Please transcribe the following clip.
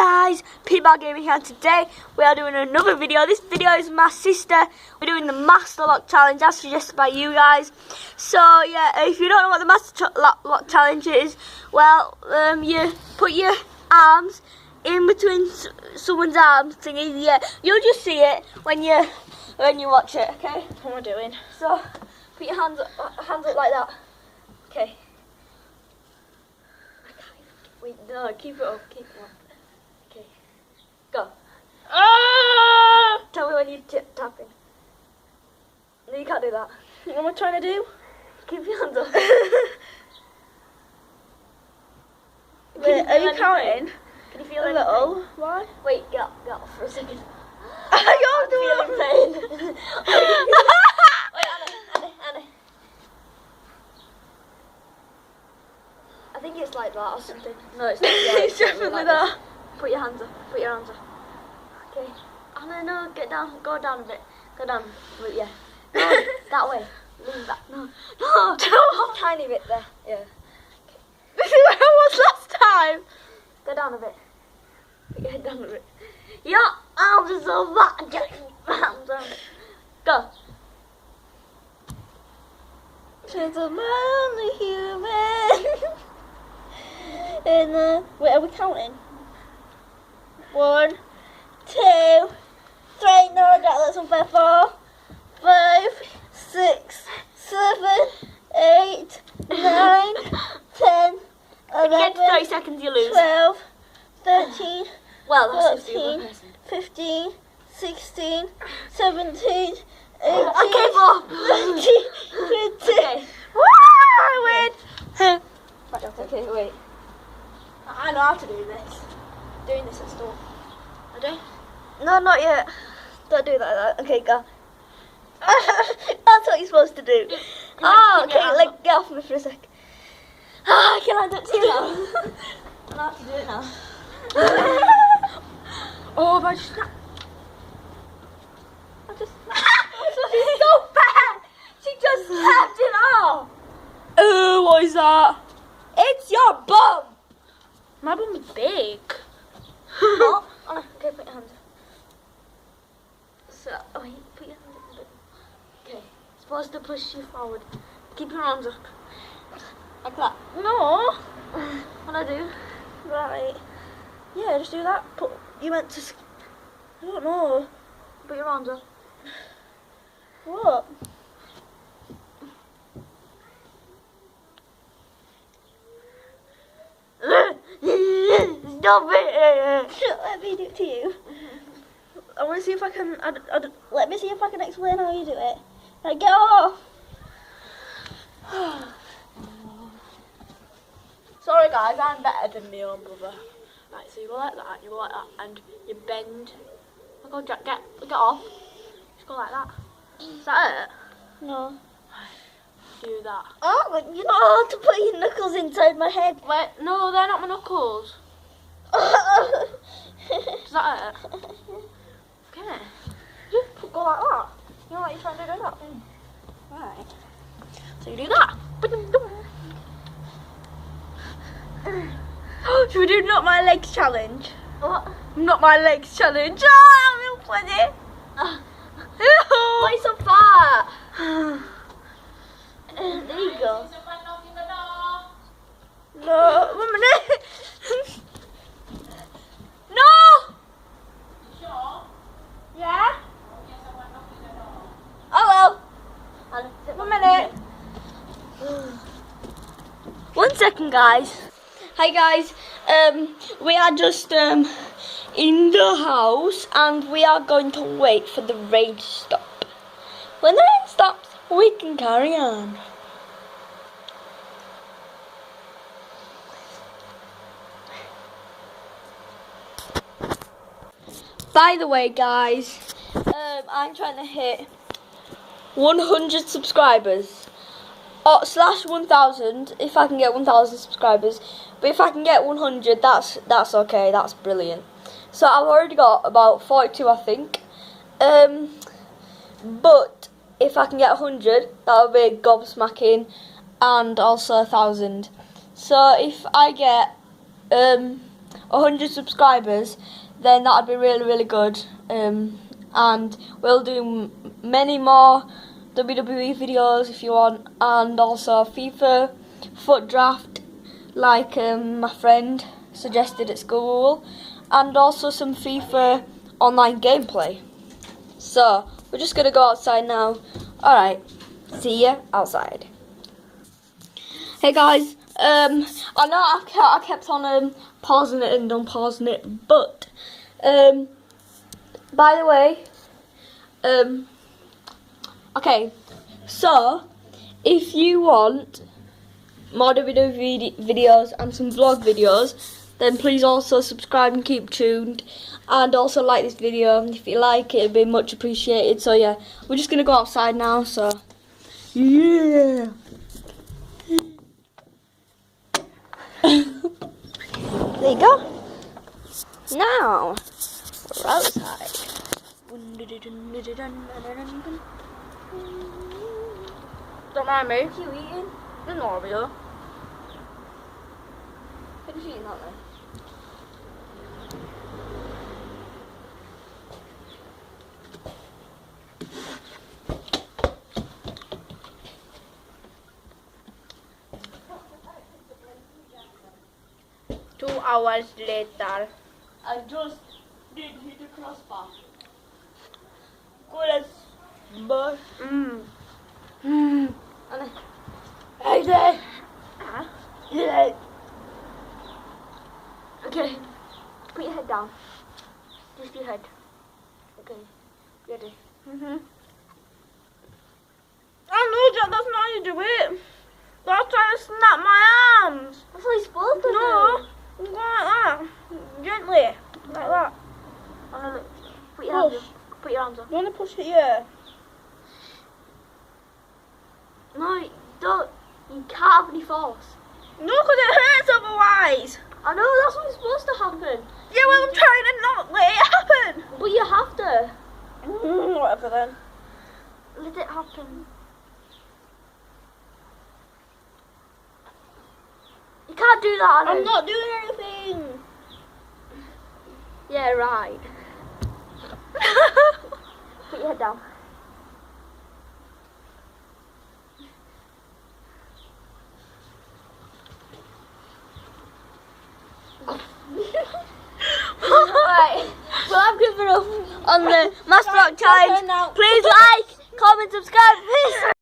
guys, Peterball Gaming here, and today we are doing another video. This video is my sister. We're doing the Master Lock Challenge as suggested by you guys. So yeah, if you don't know what the Master Lock Challenge is, well, you put your arms in between someone's arms thingy. Yeah, you'll just see it when you watch it. Okay, What am I doing? so put your hands up like that. Okay. Wait, no, keep it up, Okay, go. Ah! Tell me when you're tapping. No, you can't do that. What am I trying to do? Keep your hands up. Wait, are you counting? Can you feel A anything? little. Why? Wait, get up for a second. You're Feeling doing pain. Wait, Anna. I think it's like that or something. No, it's not. Yeah, It's definitely like that. this. Put your hands up. Okay. Anna, no, get down. Go down a bit. Go down. Wait, yeah. No, that way. Lean back. No. Tiny bit there. Yeah. This is where I was last time. Go down a bit. Put your head down a bit. Your arms are so fat. Get your arms down. Go. She's a manly human. And wait, are we counting? 1, 2, 3. No, that's unfair. 4, 5, 6, 7, 8, 9, 10, When you get 11, to 30 seconds, you lose. 12, 13, Well, that's just the other 14, person. 15, 16, 17, 18, I gave up. 19, 20. Okay. Woo! I win! Okay, wait. I know how to do this. Doing this at school. I don't. No, not yet. Don't do that like that. Okay, go. That's what you're supposed to do. Oh, keep your okay, hands like, get off me for a sec. Ah, can I do it to you now? I know how to do it now. Oh, but I just snapped. She's so bad. She just snapped it off. Oh, what is that? It's your bum. My bum is big. Oh, okay, put your hands up. So, wait, put your hands up a bit. Okay, supposed to push you forward. Keep your arms up. Like that. No. What I do? Right. Yeah, just do that. You meant to. I don't know. Put your arms up. What? Stop it! Let me do it to you. I want to see if I can. Let me see if I can explain how you do it. Right, get off. Sorry guys, I'm better than my own brother. Right, so you go like that, and you bend. Oh God, Jack, get off. Just go like that. Is that it? No. Do that. Oh, but you know how to put your knuckles inside my head. Wait, no, they're not my knuckles. Is that it? Okay. Just go like that. You know what you're trying to do that? Right. So you do that. Should we do not my legs challenge? What? Not my legs challenge. Oh, I'm funny. Why are you so fat? There you go. No, 1 minute. No! Yeah? Oh well. 1 minute. 1 second, guys. Hi guys. We are just in the house and we are going to wait for the rain to stop. When the rain stops, we can carry on. By the way, guys, I'm trying to hit 100 subscribers. Slash 1,000 if I can get 1,000 subscribers. But if I can get 100, that's okay. That's brilliant. So I've already got about 42, I think. But if I can get 100, that would be gobsmacking, and also 1,000. So if I get 100 subscribers, then that'd be really, really good. And we'll do many more WWE videos if you want, and also FIFA foot draft, like my friend suggested at school, and also some FIFA online gameplay. So we're just gonna go outside now. Alright, see ya outside. Hey guys, I know I kept on pausing it and unpausing it, but by the way, okay, so if you want more WWE videos and some vlog videos, then please also subscribe and keep tuned, and also like this video. If you like it, it'd be much appreciated. So yeah, we're just gonna go outside now, so yeah. There you go. Now we're outside. Don't mind me. What are you eating? An Oreo. Who's eating that then? Two hours later. I just did hit the crossbar. Good as but Hey there. Yeah. Okay. Put your head down. Just your head. Okay. Ready? I know, Jack, that's not how you do it. That's trying to snap my arms. That's what you're supposed to No, do. go like that. Gently. Like that. Oh, no, look. Put your hands Push. up. Put your hands up. You want to push it here? No, don't. You can't have any force. No, because it hurts otherwise. I know, that's what's supposed to happen. Yeah, well, I'm trying to not let it happen. But you have to. Whatever then. Let it happen. You can't do that, Alan. I'm not doing anything. Yeah, right. Put your head down. Right. Well, I've given up on the Master Lock Challenge. Please like, comment, subscribe. Peace.